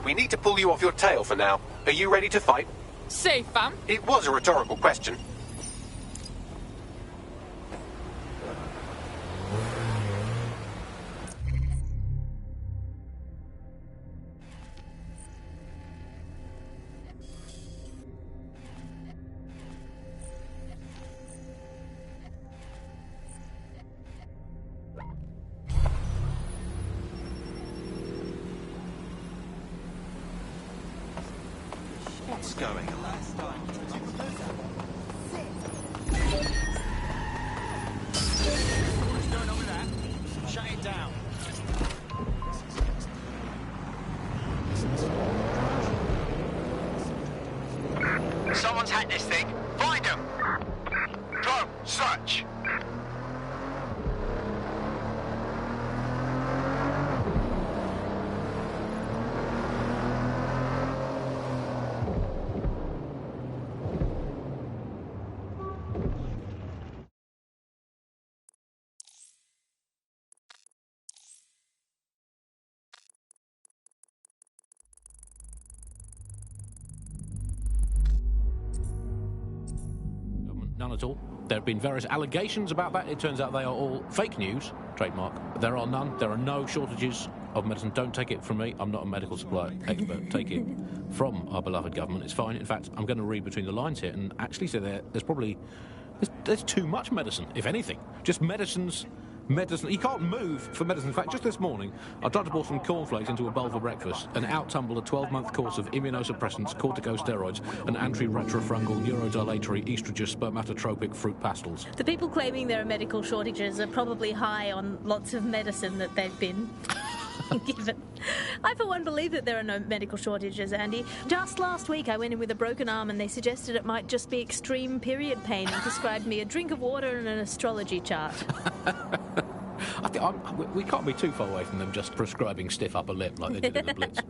We need to pull you off your tail for now. Are you ready to fight? Say, fam. It was a rhetorical question. What's going on? What's going on with that? Shut it down. Someone's hacked this thing. Find them! Drone, search! None at all. There have been various allegations about that. It turns out they are all fake news, trademark. There are none. There are no shortages of medicine. Don't take it from me. I'm not a medical supply expert. Take it from our beloved government. It's fine. In fact, I'm going to read between the lines here and actually say there's probably there's too much medicine, if anything. Just medicine. You can't move for medicine. In fact, just this morning, I tried to pour some cornflakes into a bowl for breakfast and out-tumbled a 12-month course of immunosuppressants, corticosteroids, and anti-retrofungal neurodilatory estrogen spermatotropic fruit pastels. The people claiming there are medical shortages are probably high on lots of medicine that they've been given. I, for one, believe that there are no medical shortages, Andy. Just last week, I went in with a broken arm and they suggested it might just be extreme period pain and prescribed me a drink of water and an astrology chart. We can't be too far away from them just prescribing stiff upper lip like they did in the Blitz.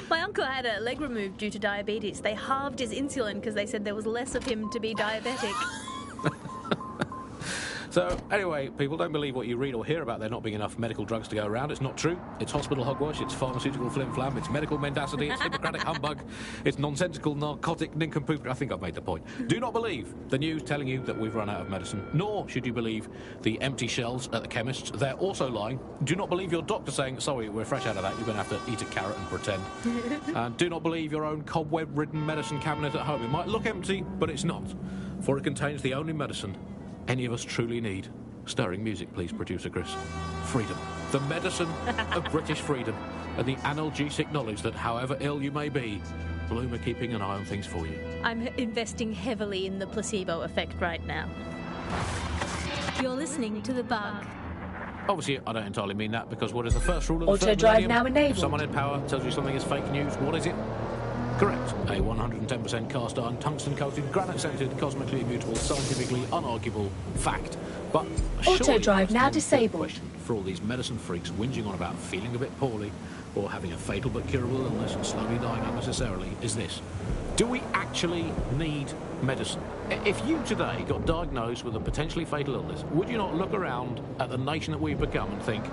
My uncle had a leg removed due to diabetes. They halved his insulin because they said there was less of him to be diabetic. So, anyway, people, don't believe what you read or hear about there not being enough medical drugs to go around. It's not true. It's hospital hogwash, it's pharmaceutical flim-flam, it's medical mendacity, it's Hippocratic humbug, it's nonsensical narcotic nincompoop. I think I've made the point. Do not believe the news telling you that we've run out of medicine, nor should you believe the empty shelves at the chemists. They're also lying. Do not believe your doctor saying, sorry, we're fresh out of that, you're going to have to eat a carrot and pretend. And do not believe your own cobweb-ridden medicine cabinet at home. It might look empty, but it's not, for it contains the only medicine any of us truly need. Stirring music, please, producer Chris. Freedom. The medicine of British freedom. And the analgesic knowledge that however ill you may be, Bloom are keeping an eye on things for you. I'm investing heavily in the placebo effect right now. You're listening to The Bug. Obviously, I don't entirely mean that, because what is the first rule of the Auto third drive millennium? now enabled. If someone in power tells you something is fake news, what is it? Correct. A 110% cast iron, tungsten-coated, granite-scented, cosmically immutable, scientifically unarguable fact. But Auto drive now disabled. Question for all these medicine freaks whinging on about feeling a bit poorly or having a fatal but curable illness and slowly dying unnecessarily is this. Do we actually need medicine? If you today got diagnosed with a potentially fatal illness, would you not look around at the nation that we've become and think,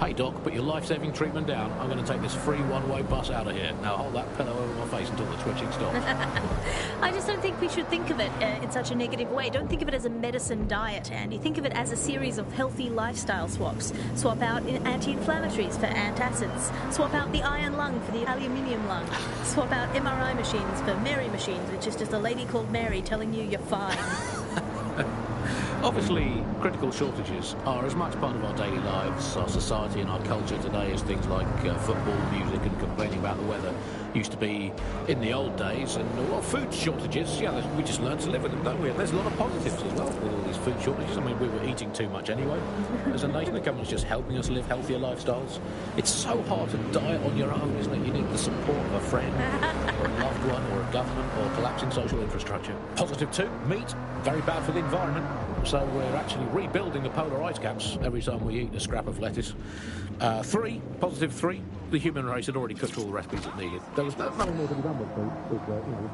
hey doc, put your life-saving treatment down, I'm going to take this free one-way bus out of here. Now hold that pillow over my face until the twitching stops. I just don't think we should think of it in such a negative way. Don't think of it as a medicine diet, Andy. Think of it as a series of healthy lifestyle swaps. Swap out anti-inflammatories for antacids. Swap out the iron lung for the aluminium lung. Swap out MRI machines for Mary machines, which is just a lady called Mary telling you you're fine. Obviously, critical shortages are as much part of our daily lives, our society and our culture today as things like football, music and complaining about the weather used to be in the old days. And a lot of food shortages, we just learn to live with them, don't we? And there's a lot of positives as well with all these food shortages. I mean, we were eating too much anyway. As a nation, the government's just helping us live healthier lifestyles. It's so hard to diet on your own, isn't it? You need the support of a friend or a loved one or a government or collapsing social infrastructure. Positive 2, meat, very bad for the environment. So we're actually rebuilding the polar ice caps every time we eat a scrap of lettuce. 3, positive 3, the human race had already cooked all the recipes it needed. There was nothing more to be done with food. If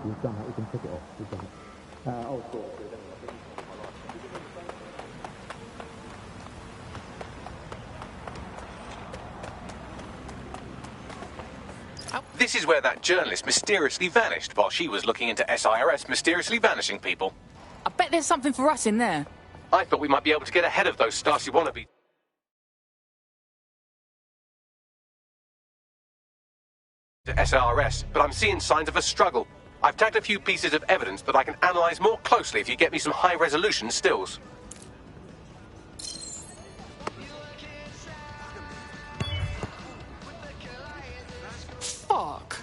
we've done that, we can pick it off. We've done it. This is where that journalist mysteriously vanished while she was looking into SIRS mysteriously vanishing people. I bet there's something for us in there. I thought we might be able to get ahead of those Stasi wannabes. To SRS, but I'm seeing signs of a struggle. I've tagged a few pieces of evidence that I can analyse more closely if you get me some high-resolution stills. Fuck.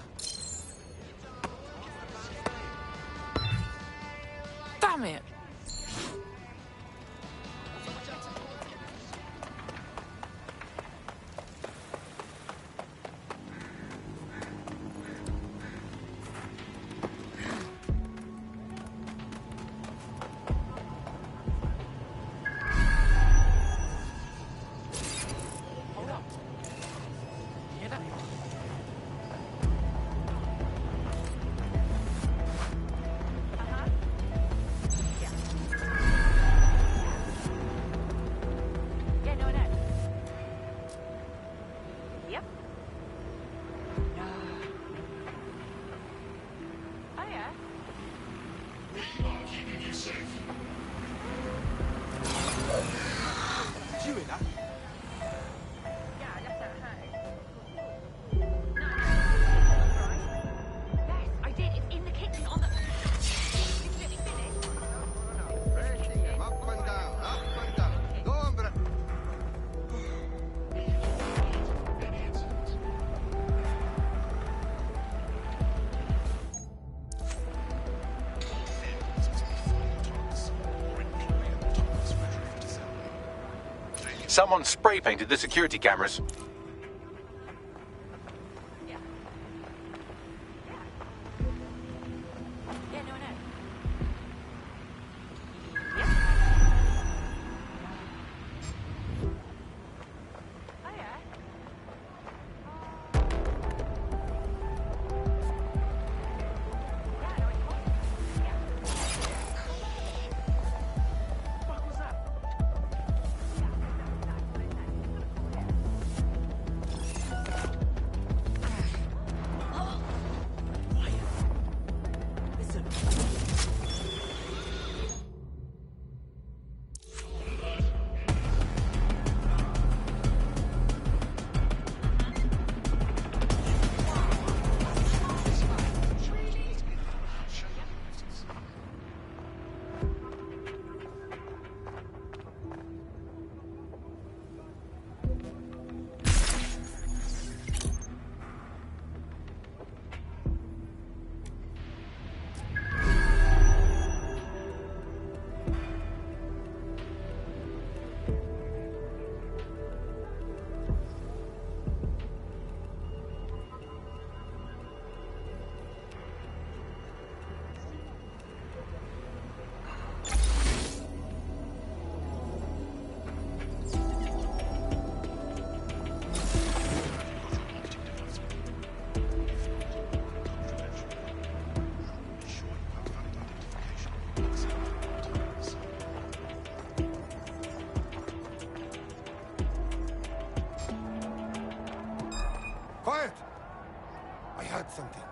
Damn it. Someone spray painted the security cameras. Quiet! I had something.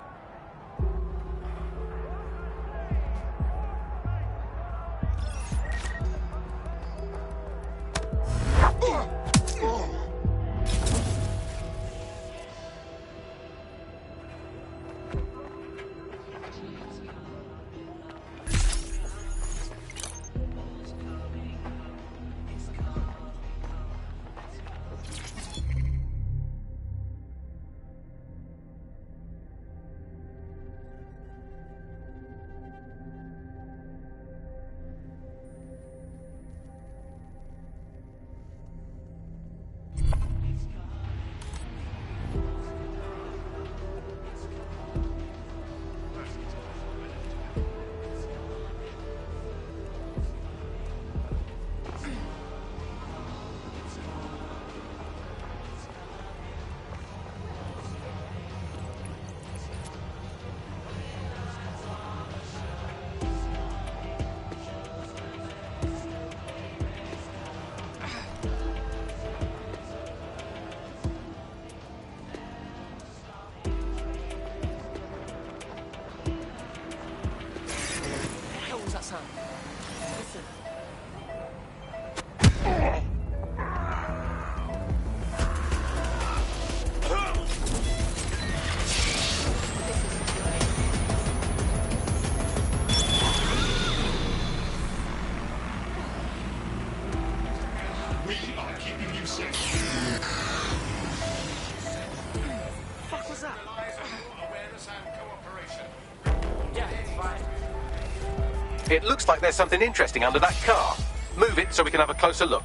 It looks like there's something interesting under that car. Move it so we can have a closer look.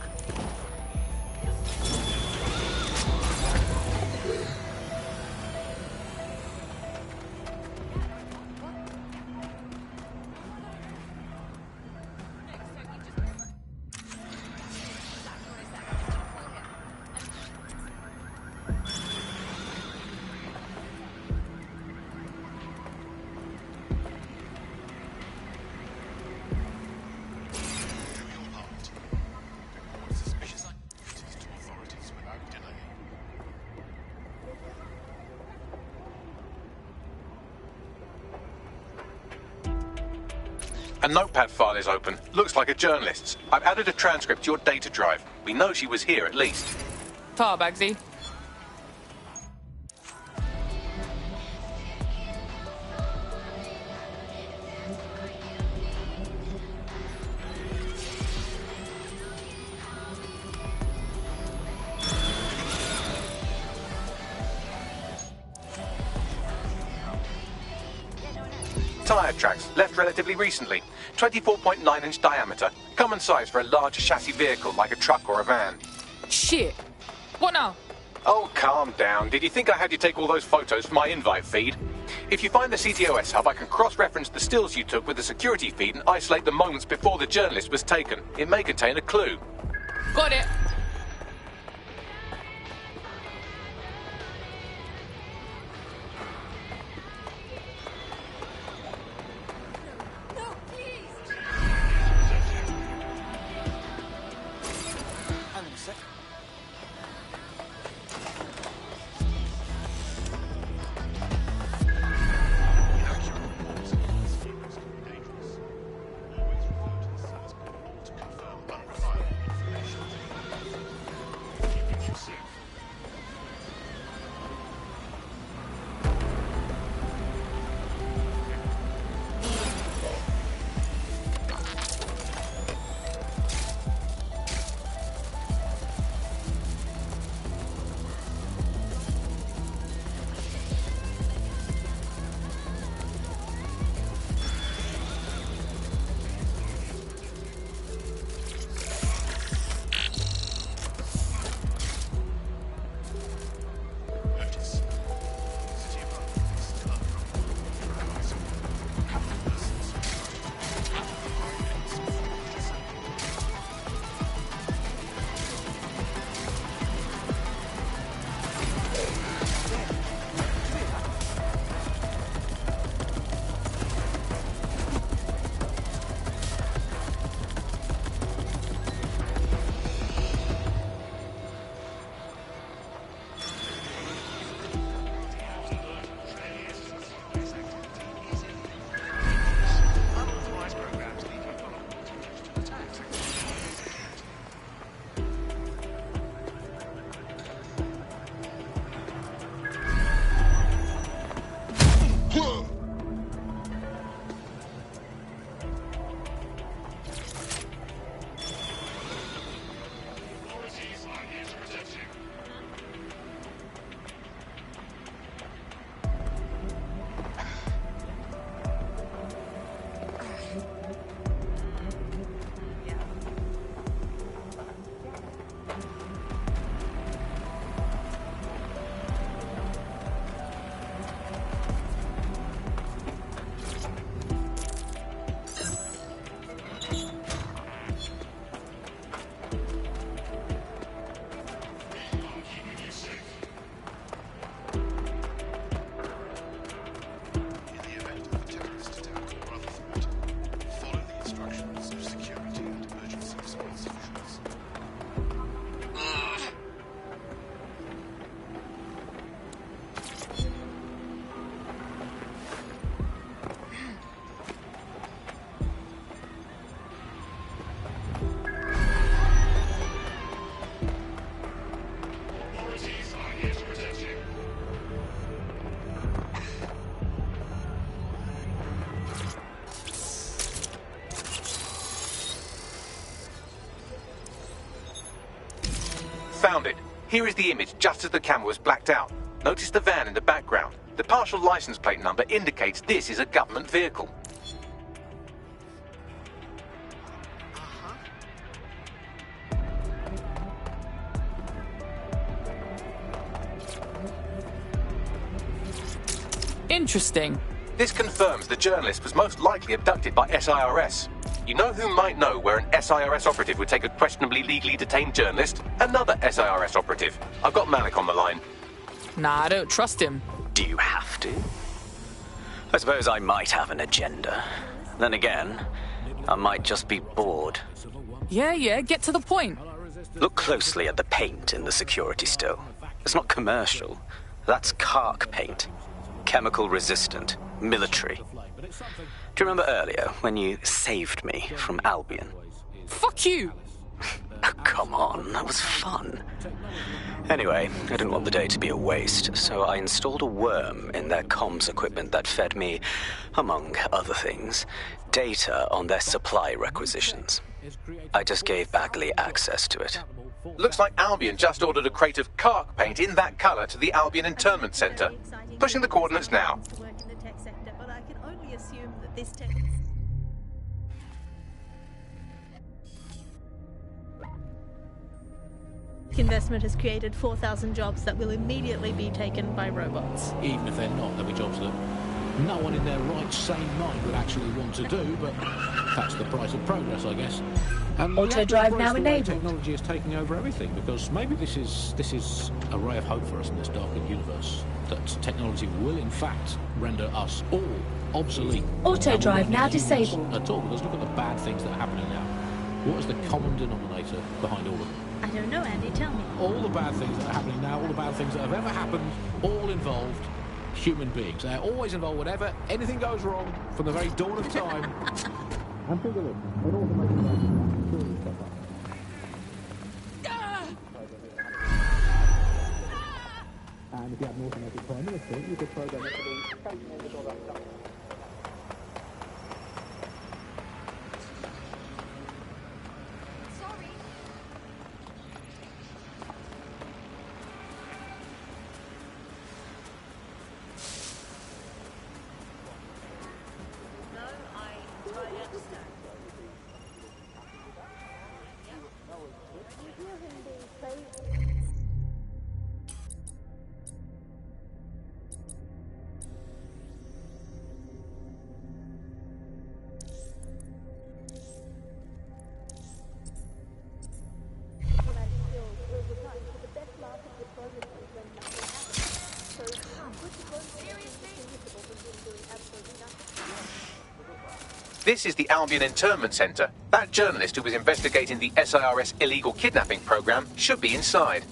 A notepad file is open. Looks like a journalist's. I've added a transcript to your data drive. We know she was here at least. Tar, Bagsy. Tyre tracks, left relatively recently. 24.9-inch diameter. Common size for a large chassis vehicle like a truck or a van. Shit. What now? Oh, calm down. Did you think I had you take all those photos for my invite feed? If you find the CTOS hub, I can cross-reference the stills you took with the security feed and isolate the moments before the journalist was taken. It may contain a clue. Got it. Found it. Here is the image just as the camera was blacked out. Notice the van in the background. The partial license plate number indicates this is a government vehicle. Interesting. This confirms the journalist was most likely abducted by SIRS. You know who might know where an SIRS operative would take a questionably legally detained journalist? Another SIRS operative. I've got Malik on the line. Nah, I don't trust him. Do you have to? I suppose I might have an agenda. Then again, I might just be bored. Yeah, get to the point. Look closely at the paint in the security still. It's not commercial. That's Kark paint. Chemical resistant. Military. Do you remember earlier when you saved me from Albion? Fuck you! Oh, come on, that was fun. Anyway, I didn't want the day to be a waste, so I installed a worm in their comms equipment that fed me, among other things, data on their supply requisitions. I just gave Bagley access to it. Looks like Albion just ordered a crate of Kark paint in that colour to the Albion Internment Centre. Pushing the coordinates now. Investment has created 4,000 jobs that will immediately be taken by robots. Even if they're not, there'll be jobs that no one in their right sane mind would actually want to do, but that's the price of progress, I guess. And Auto drive now enabled. Technology is taking over everything, because maybe this is a ray of hope for us in this darkened universe, that technology will in fact render us all obsolete. Auto drive now disabled. At all, because look at the bad things that are happening now. What is the common denominator behind all of them? I don't know, Andy, tell me. All the bad things that are happening now, all the bad things that have ever happened, all involved human beings. They're always involved whenever anything goes wrong from the very dawn of time. And think of it, it automates and if you have an automated prime minister, you could program it to be This is the Albion Internment Centre. That journalist who was investigating the SIRS illegal kidnapping programme should be inside.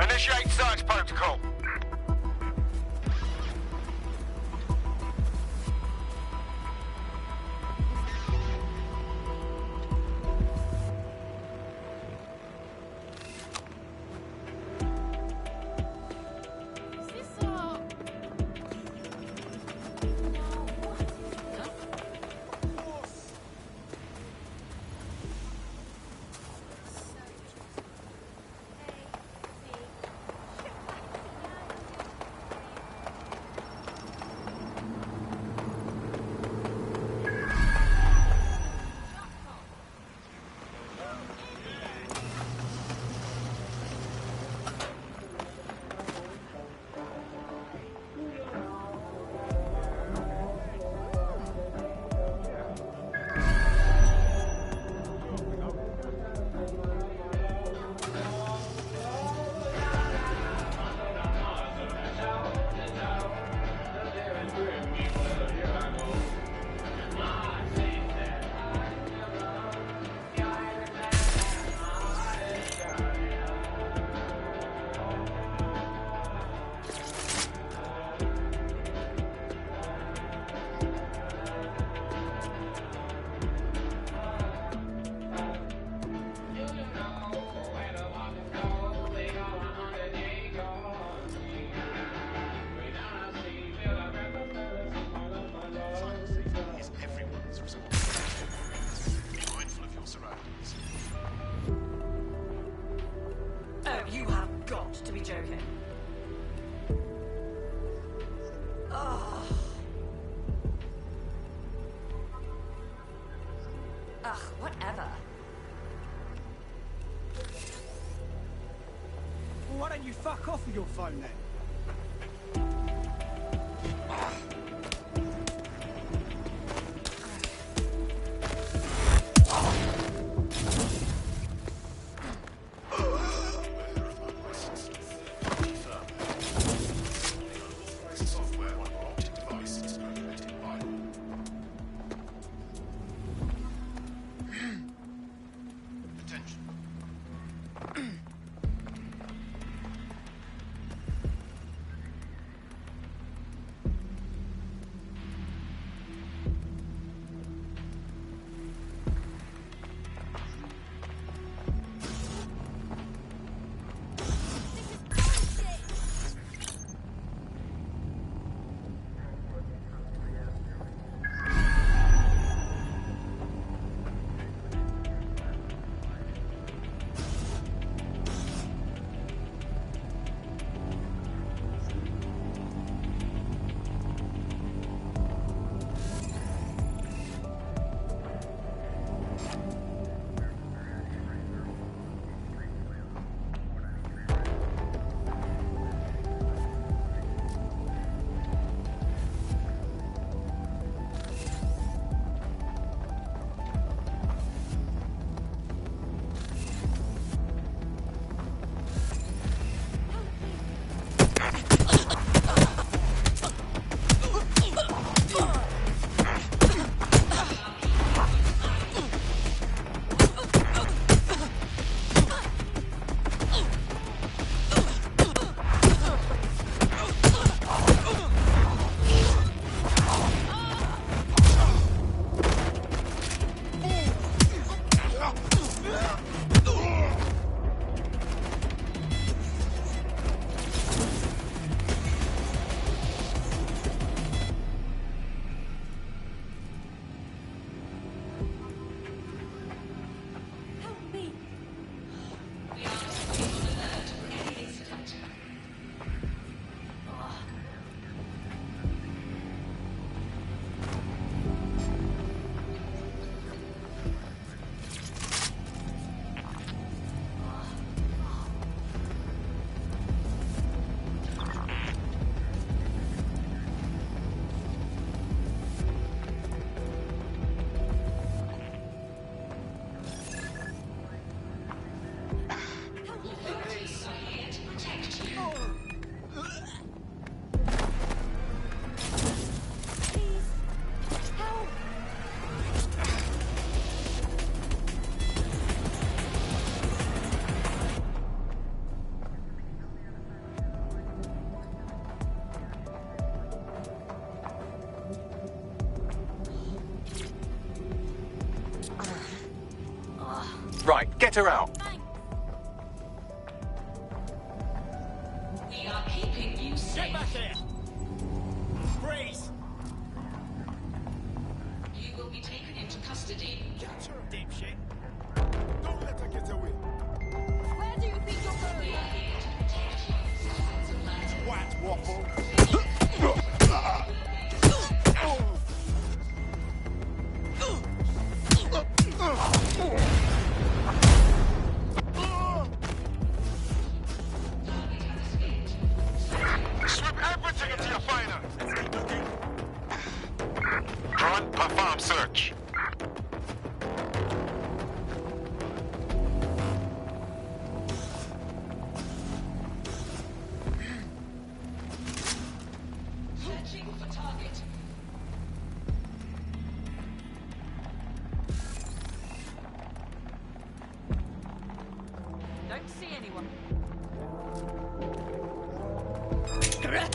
Initiate search protocol. joking. Ugh. Ugh, whatever. Well, why don't you fuck off with your phone then? Right, get her out. We are keeping you safe. Get back here! Freeze! You will be taken into custody. Catch her, dipshit! Don't let her get away! Where do you think you're going? We are here to protect you. What, waffle? Strip everything until you find her. Drone, perform search. Searching for target. Don't see anyone. God,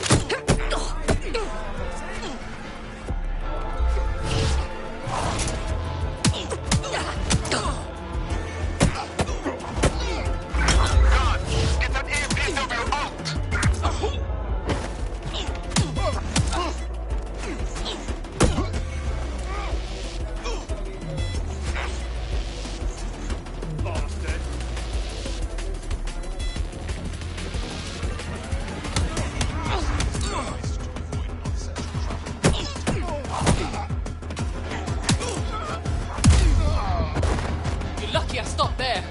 get that APW out. Bastard! Maybe I stop there.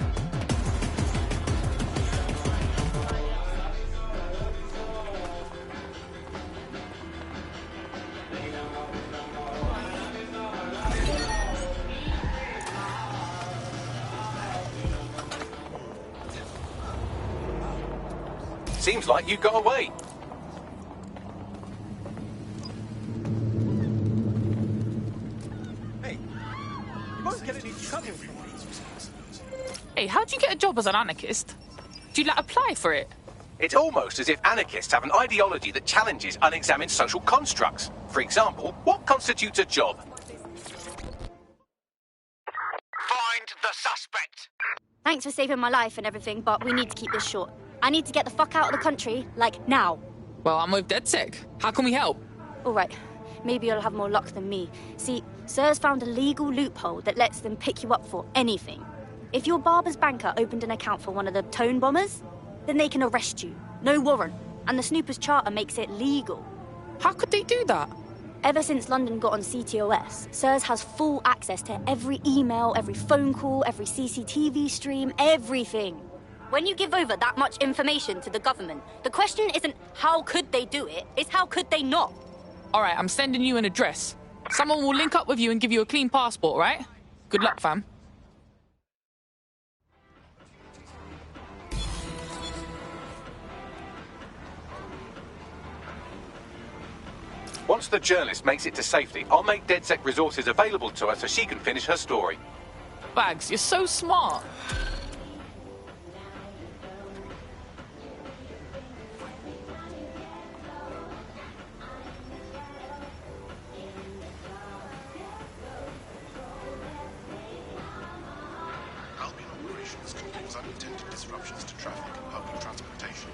Seems like you got away. Hey, you won't get any trouble from these. Hey, how'd you get a job as an anarchist? Do you, apply for it? It's almost as if anarchists have an ideology that challenges unexamined social constructs. For example, what constitutes a job? Find the suspect. Thanks for saving my life and everything, but we need to keep this short. I need to get the fuck out of the country, like, now. Well, I'm with DedSec. How can we help? All right, maybe you'll have more luck than me. See, Sir's found a legal loophole that lets them pick you up for anything. If your barber's banker opened an account for one of the tone bombers, then they can arrest you. No warrant. And the Snoopers Charter makes it legal. How could they do that? Ever since London got on CTOS, Sirs has full access to every email, every phone call, every CCTV stream, everything. When you give over that much information to the government, the question isn't how could they do it, it's how could they not? All right, I'm sending you an address. Someone will link up with you and give you a clean passport, right? Good luck, fam. Once the journalist makes it to safety, I'll make DedSec resources available to her so she can finish her story. Bags, you're so smart. Albion operations can cause unintended disruptions to traffic and public transportation.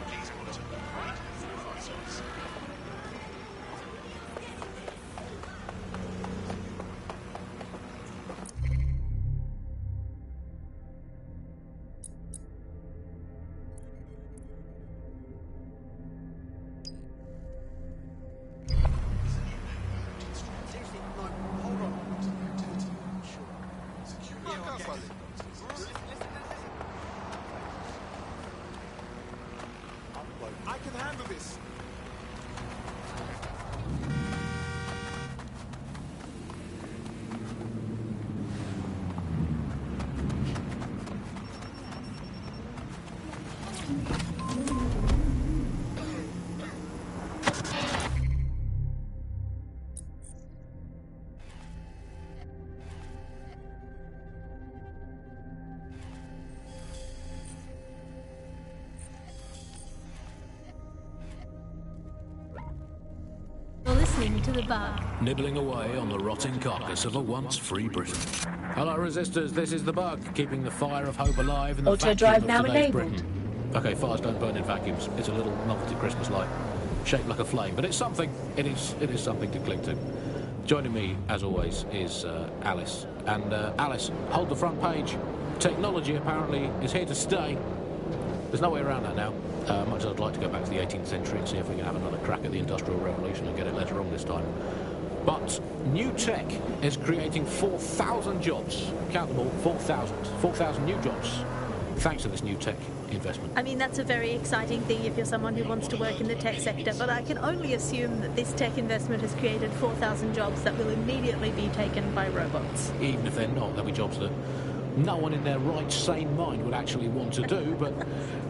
Please monitor radio advisories. I can handle this. You're listening to The Bug. Nibbling away on the rotting carcass of a once free Britain. Hello, resistors. This is the Bug, keeping the fire of hope alive in the Auto vacuum drive of now today's enabled. Britain. Okay, fires don't burn in vacuums. It's a little novelty Christmas light, shaped like a flame, but it's something. It is something to cling to. Joining me, as always, is Alice. And Alice, hold the front page. Technology apparently is here to stay. There's no way around that now. Much as I'd like to go back to the 18th century and see if we can have another crack at the Industrial Revolution and get it later on this time. But new tech is creating 4,000 jobs. Count them all, 4,000. 4,000 new jobs, thanks to this new tech investment. I mean, that's a very exciting thing if you're someone who wants to work in the tech sector, but I can only assume that this tech investment has created 4,000 jobs that will immediately be taken by robots. Even if they're not, there'll be jobs that no one in their right, sane mind would actually want to do, but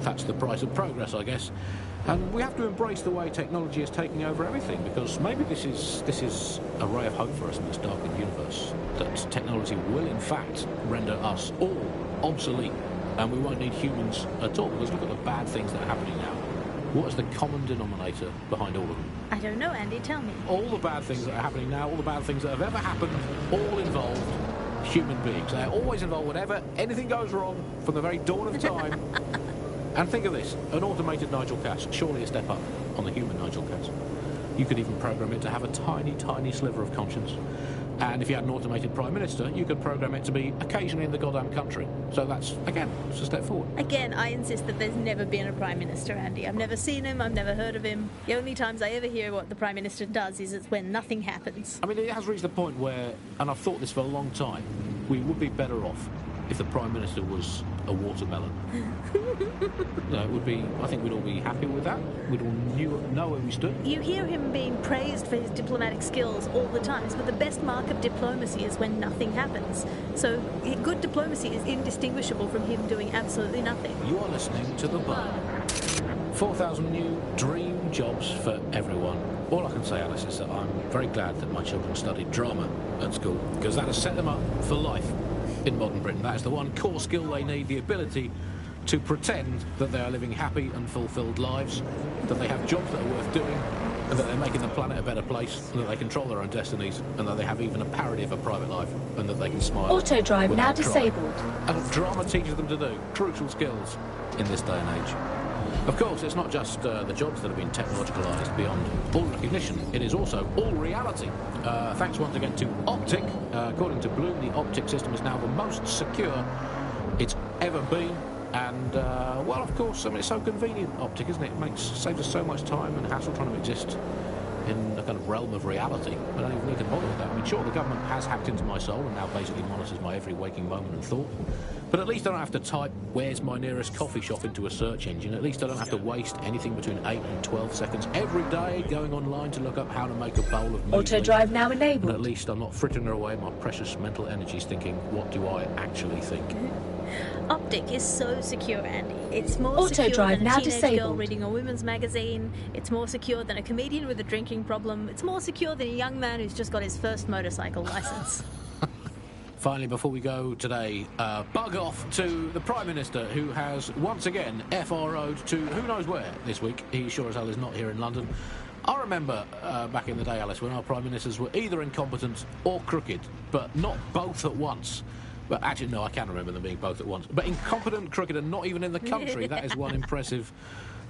that's the price of progress, I guess. And we have to embrace the way technology is taking over everything, because maybe this is a ray of hope for us in this darkened universe, that technology will, in fact, render us all obsolete, and we won't need humans at all, because look at the bad things that are happening now. What is the common denominator behind all of them? I don't know, Andy, tell me. All the bad things that are happening now, all the bad things that have ever happened, all involved human beings. They're always involved whenever anything goes wrong from the very dawn of time. And think of this, an automated Nigel Cass, surely a step up on the human Nigel Cass. You could even program it to have a tiny, tiny sliver of conscience. And if you had an automated Prime Minister, you could program it to be occasionally in the goddamn country. So that's, again, it's a step forward. Again, I insist that there's never been a Prime Minister, Andy. I've never seen him, I've never heard of him. The only times I ever hear what the Prime Minister does is it's when nothing happens. I mean, it has reached the point where, and I've thought this for a long time, we would be better off if the Prime Minister was a watermelon. It would be. I think we'd all be happy with that. We'd all know where we stood. You hear him being praised for his diplomatic skills all the time, but the best mark of diplomacy is when nothing happens. So good diplomacy is indistinguishable from him doing absolutely nothing. You are listening to The Bar. 4,000 new dream jobs for everyone. All I can say, Alice, is that I'm very glad that my children studied drama at school, because that has set them up for life in modern Britain. That is the one core skill they need, the ability to pretend that they are living happy and fulfilled lives, that they have jobs that are worth doing, and that they're making the planet a better place, and that they control their own destinies, and that they have even a parody of a private life, and that they can smile. Auto drive now disabled. And what drama teaches them to do. Crucial skills in this day and age. Of course, it's not just the jobs that have been technologicalised beyond all recognition. It is also all reality. Thanks once again to Optic. According to Bloom, the Optic system is now the most secure it's ever been. And, well, of course, I mean, it's so convenient, Optic, isn't it? It saves us so much time and hassle trying to exist in the kind of realm of reality. I don't even need to bother with that. I mean, sure, the government has hacked into my soul and now basically monitors my every waking moment and thought. But at least I don't have to type, "Where's my nearest coffee shop?" into a search engine. At least I don't have to waste anything between 8 and 12 seconds every day going online to look up how to make a bowl of muesli. Auto drive now enabled. And at least I'm not frittering away my precious mental energies thinking, what do I actually think? Optic is so secure, Andy. It's more Auto secure drive than a now teenage disabled. girl reading a women's magazine. It's more secure than a comedian with a drinking problem. It's more secure than a young man who's just got his first motorcycle license. Finally, before we go today, bug off to the Prime Minister, who has once again FRO'd to who knows where this week. He sure as hell is not here in London. I remember back in the day, Alice, when our Prime Ministers were either incompetent or crooked, but not both at once. But actually, no, I can remember them being both at once. But incompetent, crooked, and not even in the country. That is one impressive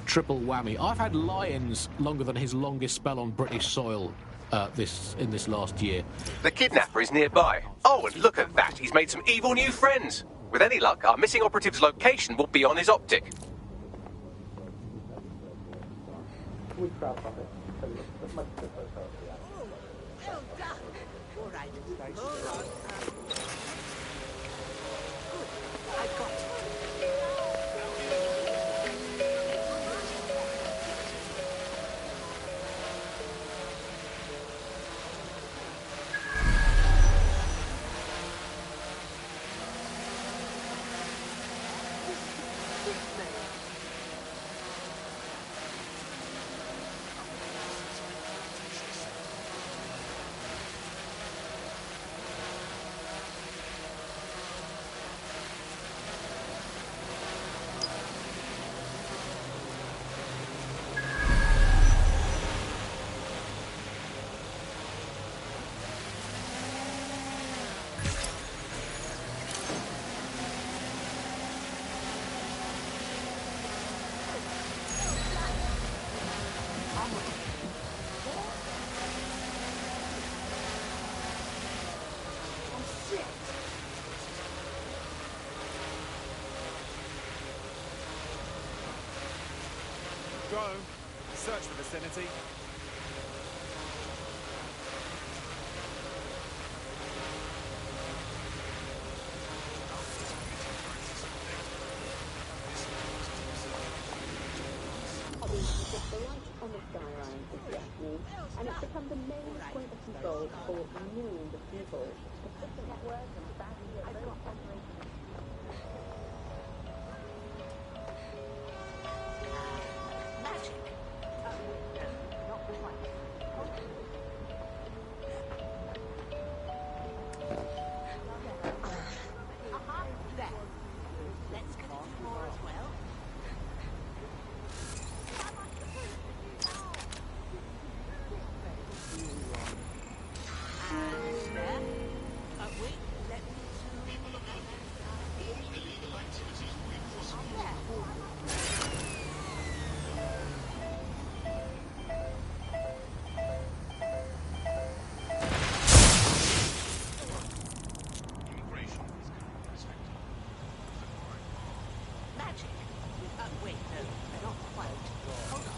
triple whammy. I've had lie-ins longer than his longest spell on British soil in this last year. The kidnapper is nearby. Oh, and look at that. He's made some evil new friends. With any luck, our missing operative's location will be on his Optic. Drone, search the vicinity. The light on the skyline is threatening, and it's become the main point of control for millions of people. The network and battery are both operating. Magic. Not quite. There. Let's get on more as well. And there. Wait, let me All illegal activities will be prosecuted. Immigration is currently restricted. Magic. Wait, no, not quite. Hold on.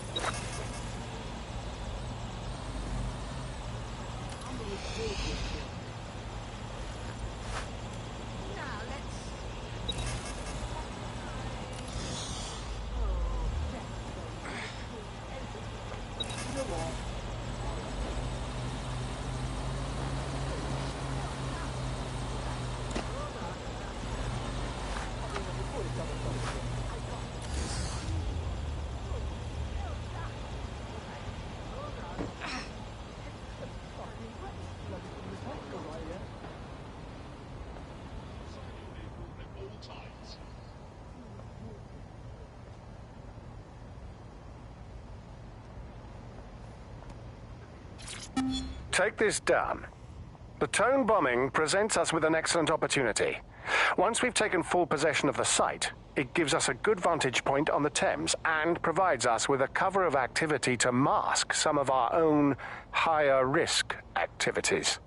Take this down. The Tone bombing presents us with an excellent opportunity. Once we've taken full possession of the site, it gives us a good vantage point on the Thames and provides us with a cover of activity to mask some of our own higher risk activities.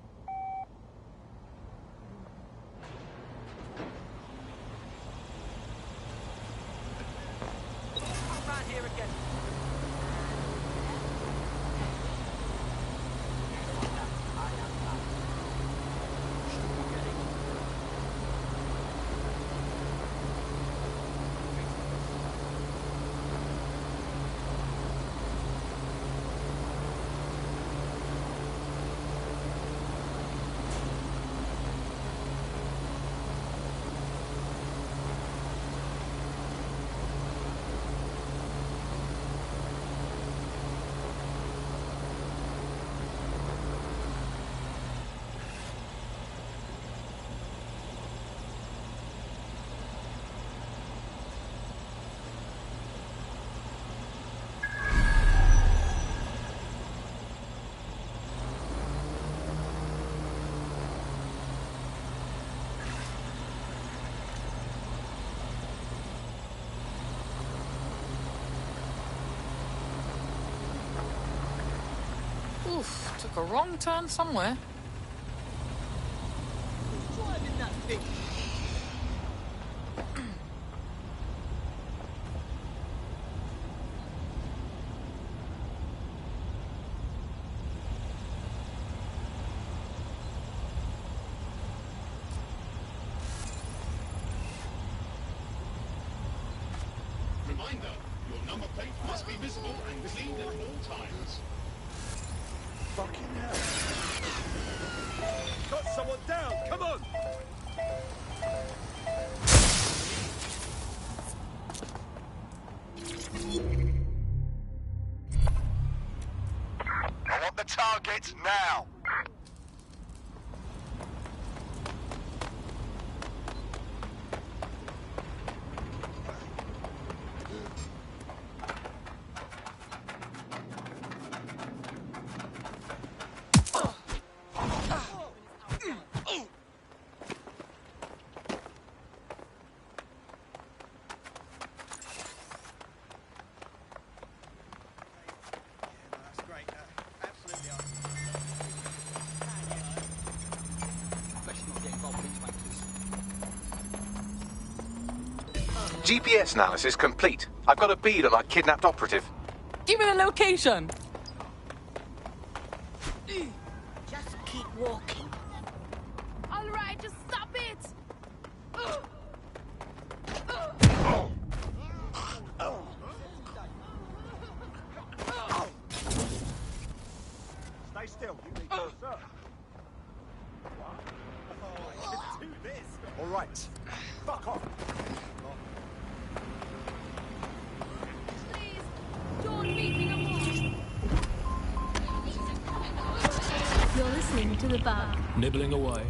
Oof, took a wrong turn somewhere. Driving that thing. Reminder, your number plate must be visible and clean at all times. Fucking hell. Got someone down, come on! I want the target now. GPS analysis complete. I've got a bead on our kidnapped operative. Give me the location. Just keep walking. All right, just stop it. Stay still, you need to sir. Do this. All right. Fuck off. You're listening to The Bug. Nibbling away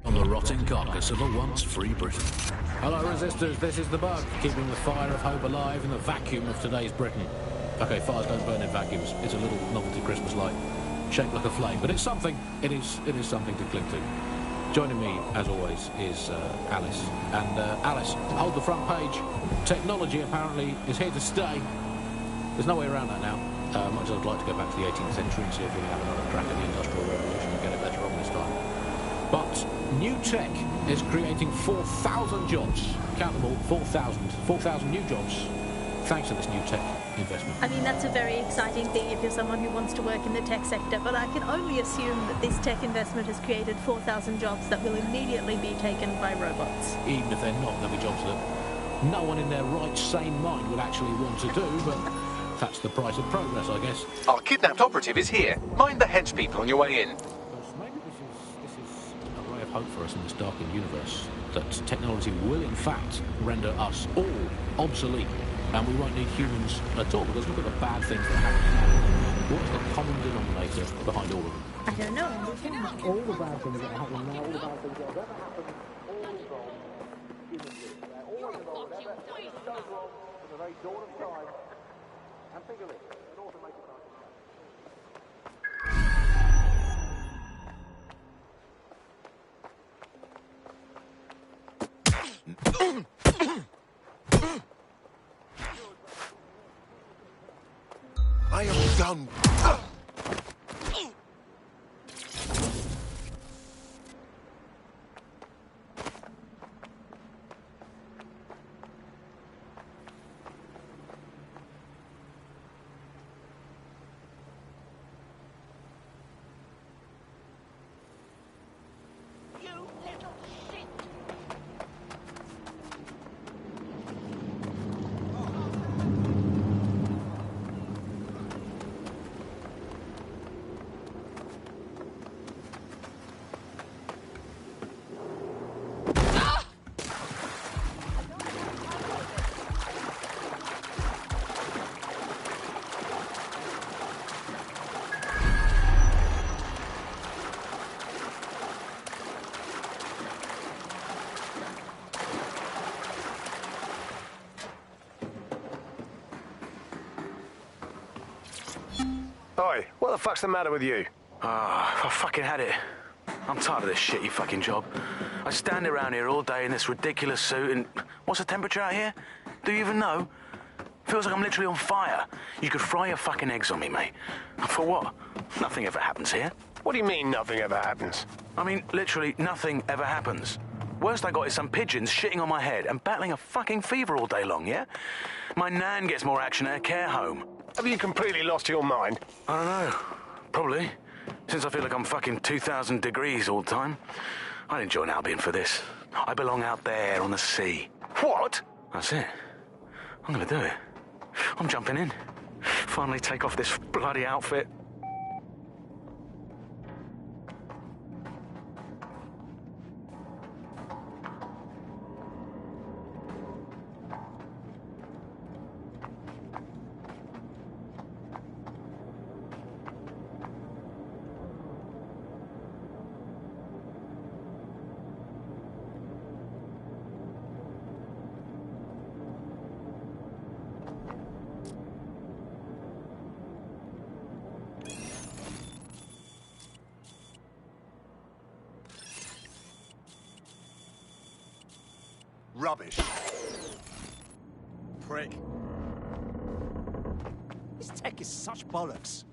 on the rotting carcass of a once free Britain. Hello, resistors. This is The Bug, keeping the fire of hope alive in the vacuum of today's Britain. Okay, fires don't burn in vacuums. It's a little novelty Christmas light, shaped like a flame, but it's something. It is something to cling to. Joining me, as always, is Alice. And Alice, hold the front page. Technology apparently is here to stay. There's no way around that now. Much as I'd like to go back to the 18th century and see if we can have another crack at the Industrial Revolution and get it better on this time. But new tech is creating 4,000 jobs. Count them all, 4,000 new jobs, thanks to this new tech investment. I mean, that's a very exciting thing if you're someone who wants to work in the tech sector, but I can only assume that this tech investment has created 4,000 jobs that will immediately be taken by robots. Even if they're not, there'll be jobs that no one in their right, sane mind would actually want to do, but that's the price of progress, I guess. Our kidnapped operative is here. Mind the hedge people on your way in. Maybe this is a ray of hope for us in this darkened universe, that technology will in fact render us all obsolete, and we won't need humans at all, because look at the bad things that happen now. What is the common denominator behind all of them? I don't know. All the bad things that happen now, all the bad things that have ever happened, all involve human beings. They're all involved, whatever goes wrong from the very dawn of time. And think of it, an automated I am done. Oi, what the fuck's the matter with you? I fucking had it. I'm tired of this shitty fucking job. I stand around here all day in this ridiculous suit and... What's the temperature out here? Do you even know? Feels like I'm literally on fire. You could fry your fucking eggs on me, mate. For what? Nothing ever happens here. What do you mean nothing ever happens? I mean, literally nothing ever happens. Worst I got is some pigeons shitting on my head and battling a fucking fever all day long, yeah? My nan gets more action at a care home. Have you completely lost your mind? I don't know. Probably. Since I feel like I'm fucking 2,000 degrees all the time. I didn't join Albion for this. I belong out there on the sea. What? That's it. I'm gonna do it. I'm jumping in. Finally take off this bloody outfit. Rubbish. Prick. This tech is such bollocks.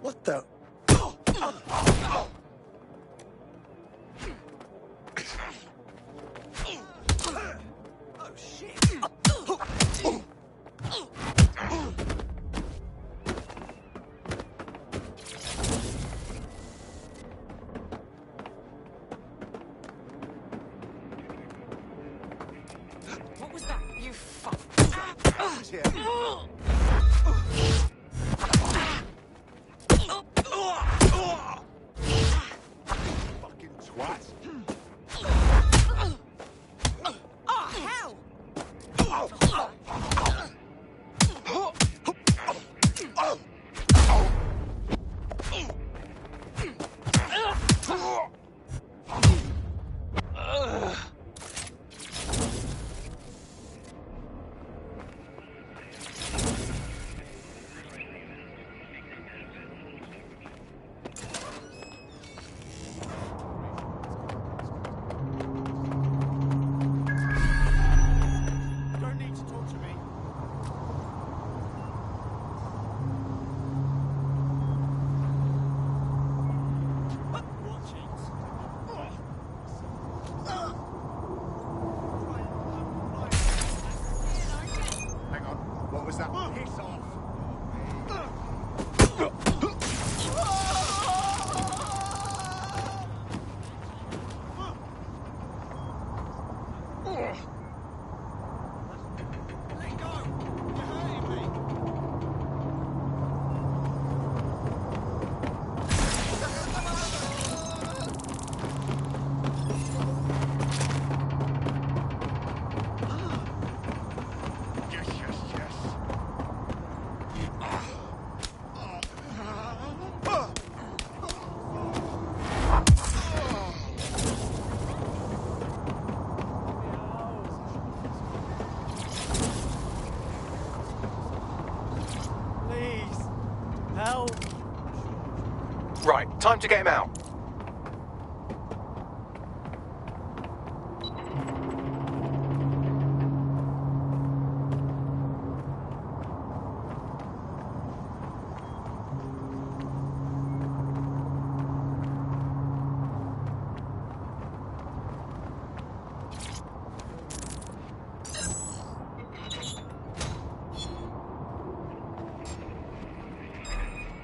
What the? Oh shit! What was that? You fuck. Fucking twat. Oh, hell! Don't need to talk to me. Watch Hang on. What was that? Piss off. Right, time to get him out.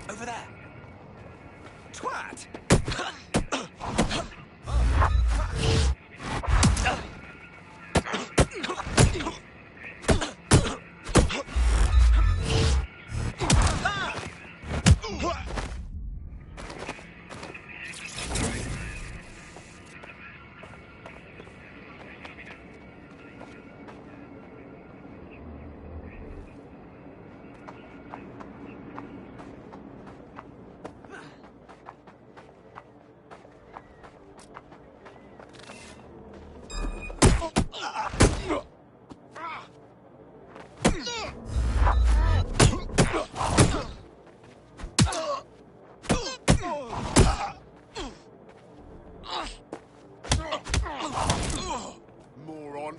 Over there. Twat! Moron.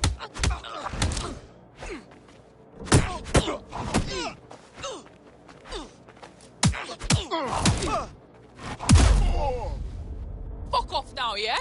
Fuck off now, yeah?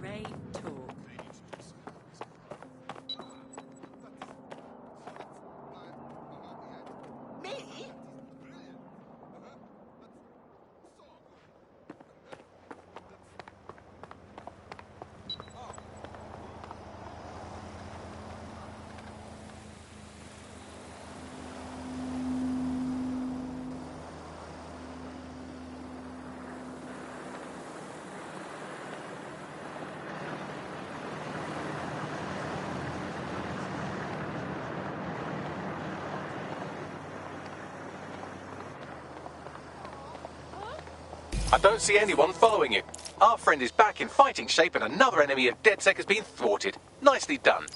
Great talk. Me? I don't see anyone following you. Our friend is back in fighting shape and another enemy of DedSec has been thwarted. Nicely done.